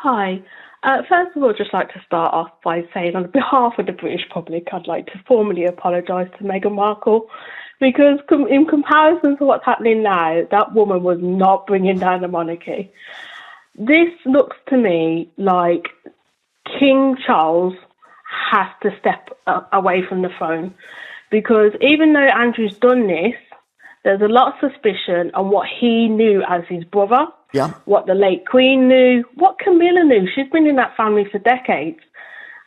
Hi. First of all, I'd just like to start off by saying, on behalf of the British public, I'd like to formally apologise to Meghan Markle because, in comparison to what's happening now, that woman was not bringing down the monarchy. This looks to me like King Charles has to step away from the throne because even though Andrew's done this, there's a lot of suspicion on what he knew as his brother, what the late Queen knew, what Camilla knew. She's been in that family for decades.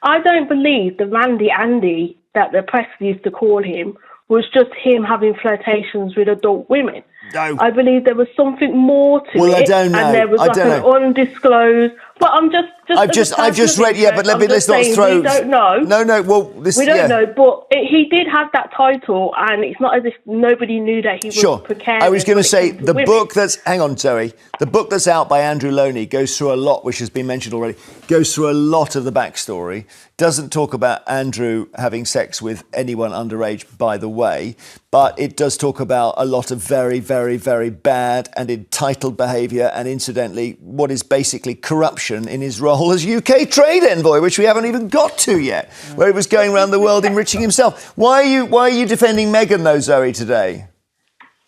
I don't believe the Randy Andy that the press used to call him was just him having flirtations with adult women. No. I believe there was something more to it. I don't know. And there was an undisclosed. Well, I've just read. Yeah, but let's not throw. We don't know. No. Well, we don't know. But he did have that title, and it's not as if nobody knew that he was precarious. I was going to say the book that's. Hang on, Zoe. The book that's out by Andrew Loney goes through a lot, which has been mentioned already. Goes through a lot of the backstory. Doesn't talk about Andrew having sex with anyone underage, by the way, but it does talk about a lot of very, very, very bad and entitled behaviour, and incidentally, what is basically corruption in his role as UK trade envoy, which we haven't even got to yet, where he was going around the world enriching himself. Why are you defending Meghan, though, Zoe, today?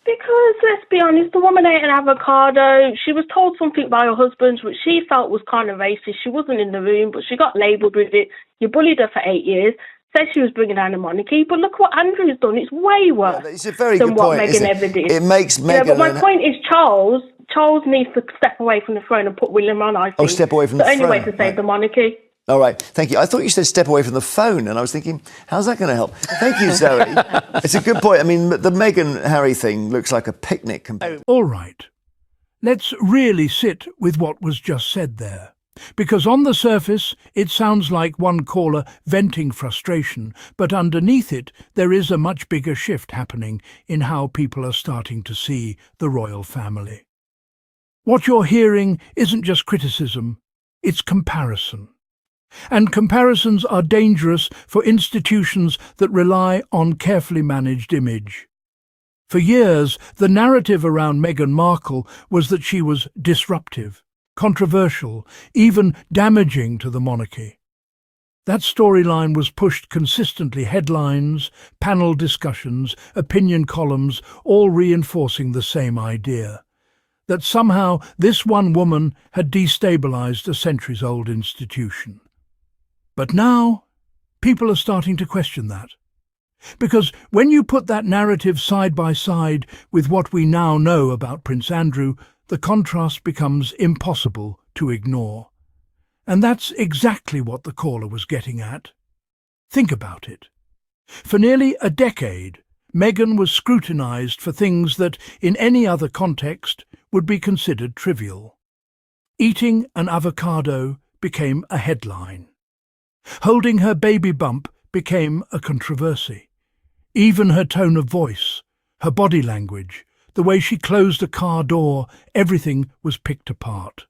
Because, let's be honest, the woman ate an avocado. She was told something by her husband, which she felt was kind of racist. She wasn't in the room, but she got labelled with it. You bullied her for 8 years. Said she was bringing down the monarchy. But look what Andrew's done. It's way worse it's a very than good what point, Meghan ever did. It makes Meghan... but my point is Charles needs to step away from the throne and put William on, I think. Oh, step away from the throne. The only way to save the monarchy. All right, thank you. I thought you said step away from the phone, and I was thinking, how's that going to help? Thank you, Zoe. It's a good point. I mean, the Meghan-Harry thing looks like a picnic compared to... All right. Let's really sit with what was just said there. Because on the surface, it sounds like one caller venting frustration, but underneath it, there is a much bigger shift happening in how people are starting to see the royal family. What you're hearing isn't just criticism, it's comparison. And comparisons are dangerous for institutions that rely on carefully managed image. For years, the narrative around Meghan Markle was that she was disruptive, controversial, even damaging to the monarchy. That storyline was pushed consistently: headlines, panel discussions, opinion columns, all reinforcing the same idea, that somehow this one woman had destabilized a centuries-old institution. But now, people are starting to question that. Because when you put that narrative side by side with what we now know about Prince Andrew, the contrast becomes impossible to ignore. And that's exactly what the caller was getting at. Think about it. For nearly a decade, Meghan was scrutinised for things that, in any other context, would be considered trivial. Eating an avocado became a headline. Holding her baby bump became a controversy. Even her tone of voice, her body language, the way she closed a car door, everything was picked apart.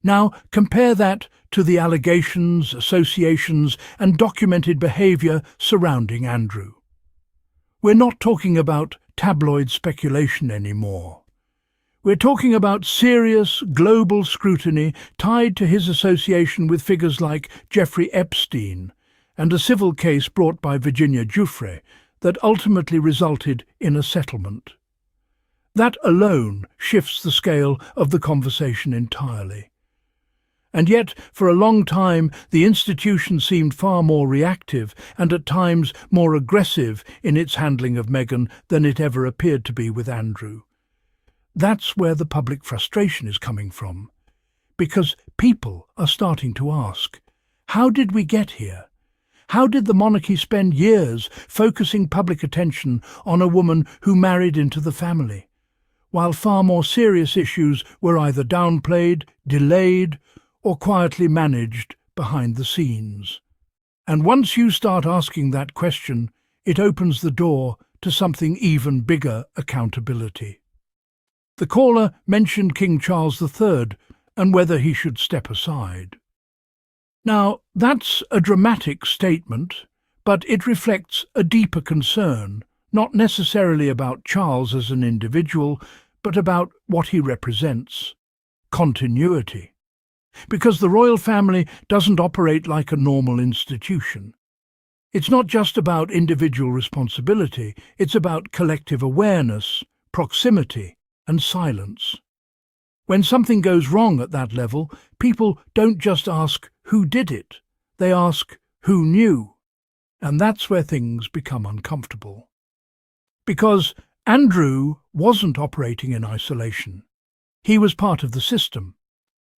Now compare that to the allegations, associations, and documented behaviour surrounding Andrew. We're not talking about tabloid speculation anymore. We're talking about serious global scrutiny tied to his association with figures like Jeffrey Epstein and a civil case brought by Virginia Giuffre that ultimately resulted in a settlement. That alone shifts the scale of the conversation entirely. And yet, for a long time, the institution seemed far more reactive and at times more aggressive in its handling of Meghan than it ever appeared to be with Andrew. That's where the public frustration is coming from, because people are starting to ask, how did we get here? How did the monarchy spend years focusing public attention on a woman who married into the family, while far more serious issues were either downplayed, delayed, or quietly managed behind the scenes? And once you start asking that question, it opens the door to something even bigger: accountability. The caller mentioned King Charles III and whether he should step aside. Now, that's a dramatic statement, but it reflects a deeper concern, not necessarily about Charles as an individual, but about what he represents: continuity. Because the royal family doesn't operate like a normal institution. It's not just about individual responsibility, it's about collective awareness, proximity, and silence. When something goes wrong at that level, people don't just ask who did it, they ask who knew. And that's where things become uncomfortable. Because Andrew wasn't operating in isolation. He was part of the system,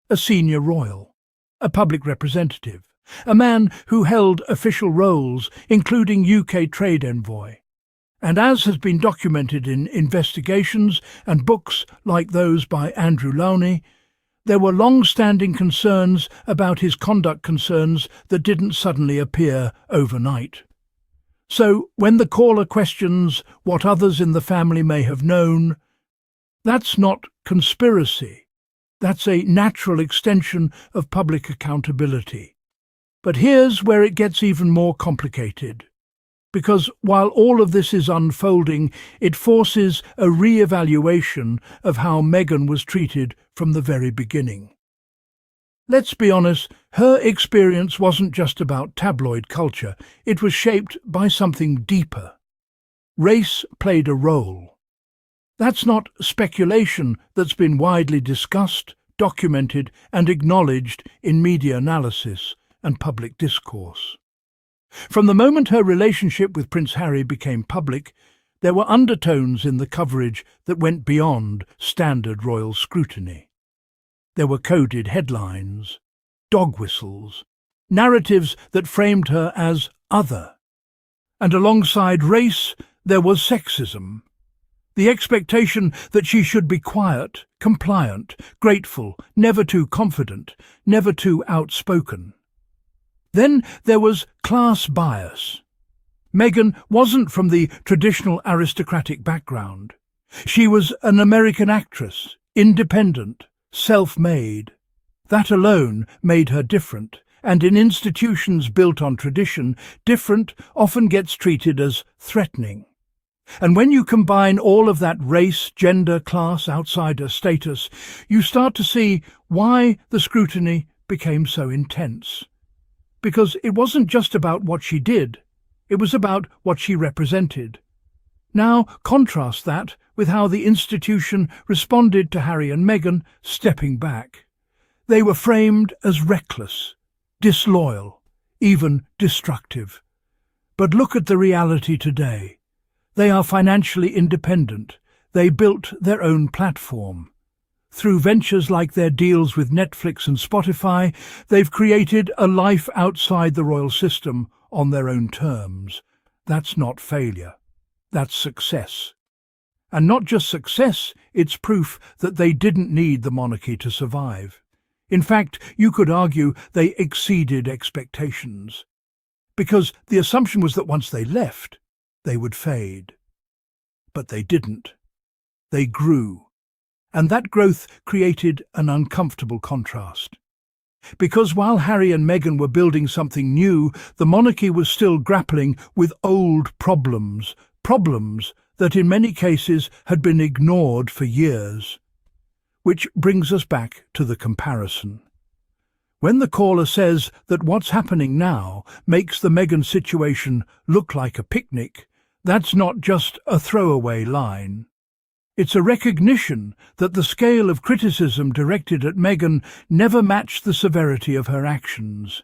a senior royal, a public representative, a man who held official roles, including UK trade envoy. And as has been documented in investigations and books like those by Andrew Lowney, there were long-standing concerns about his conduct concerns that didn't suddenly appear overnight. So when the caller questions what others in the family may have known, that's not conspiracy. That's a natural extension of public accountability. But here's where it gets even more complicated. Because while all of this is unfolding, it forces a re-evaluation of how Meghan was treated from the very beginning. Let's be honest, her experience wasn't just about tabloid culture, it was shaped by something deeper. Race played a role. That's not speculation that's been widely discussed, documented and acknowledged in media analysis and public discourse. From the moment her relationship with Prince Harry became public, there were undertones in the coverage that went beyond standard royal scrutiny. There were coded headlines, dog whistles, narratives that framed her as other. And alongside race, there was sexism. The expectation that she should be quiet, compliant, grateful, never too confident, never too outspoken. Then there was class bias. Meghan wasn't from the traditional aristocratic background. She was an American actress, independent, self-made. That alone made her different, and in institutions built on tradition, different often gets treated as threatening. And when you combine all of that race, gender, class, outsider status, you start to see why the scrutiny became so intense. Because it wasn't just about what she did, it was about what she represented. Now contrast that with how the institution responded to Harry and Meghan stepping back. They were framed as reckless, disloyal, even destructive. But look at the reality today. They are financially independent. They built their own platform. Through ventures like their deals with Netflix and Spotify, they've created a life outside the royal system on their own terms. That's not failure. That's success. And not just success, it's proof that they didn't need the monarchy to survive. In fact, you could argue they exceeded expectations. Because the assumption was that once they left, they would fade. But they didn't. They grew. And that growth created an uncomfortable contrast. Because while Harry and Meghan were building something new, the monarchy was still grappling with old problems that in many cases had been ignored for years. Which brings us back to the comparison. When the caller says that what's happening now makes the Meghan situation look like a picnic, that's not just a throwaway line. It's a recognition that the scale of criticism directed at Meghan never matched the severity of her actions.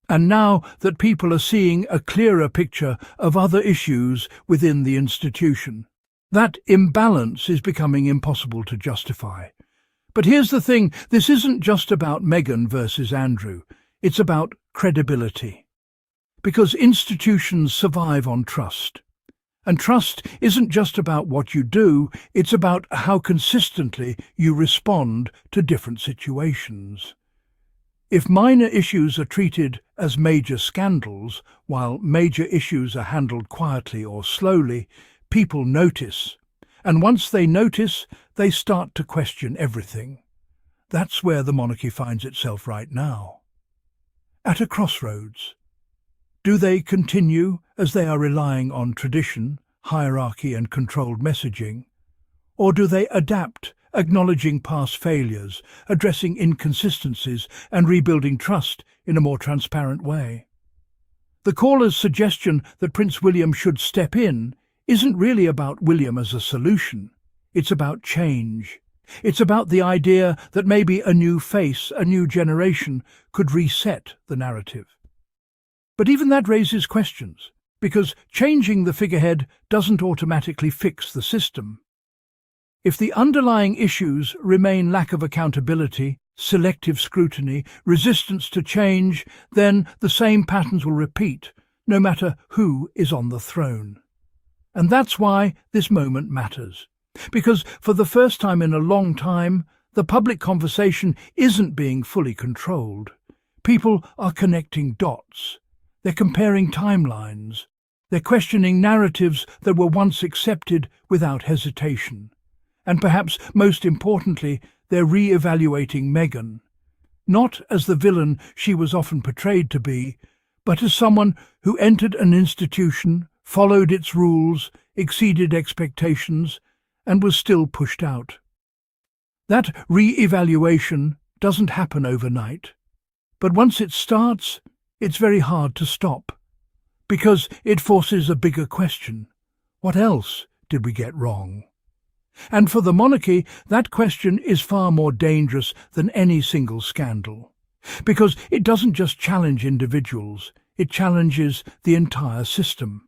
And now that people are seeing a clearer picture of other issues within the institution, that imbalance is becoming impossible to justify. But here's the thing, this isn't just about Meghan versus Andrew, it's about credibility. Because institutions survive on trust. And trust isn't just about what you do, it's about how consistently you respond to different situations. If minor issues are treated as major scandals, while major issues are handled quietly or slowly, people notice. And once they notice, they start to question everything. That's where the monarchy finds itself right now. At a crossroads. Do they continue as they are relying on tradition, hierarchy and controlled messaging? Or do they adapt acknowledging past failures, addressing inconsistencies, and rebuilding trust in a more transparent way. The caller's suggestion that Prince William should step in isn't really about William as a solution. It's about change. It's about the idea that maybe a new face, a new generation, could reset the narrative. But even that raises questions, because changing the figurehead doesn't automatically fix the system. If the underlying issues remain lack of accountability, selective scrutiny, resistance to change, then the same patterns will repeat, no matter who is on the throne. And that's why this moment matters. Because for the first time in a long time, the public conversation isn't being fully controlled. People are connecting dots. They're comparing timelines. They're questioning narratives that were once accepted without hesitation. And perhaps most importantly, they're re-evaluating Meghan, not as the villain she was often portrayed to be, but as someone who entered an institution, followed its rules, exceeded expectations, and was still pushed out. That re-evaluation doesn't happen overnight, but once it starts, it's very hard to stop, because it forces a bigger question. What else did we get wrong? And for the monarchy, that question is far more dangerous than any single scandal, because it doesn't just challenge individuals, it challenges the entire system.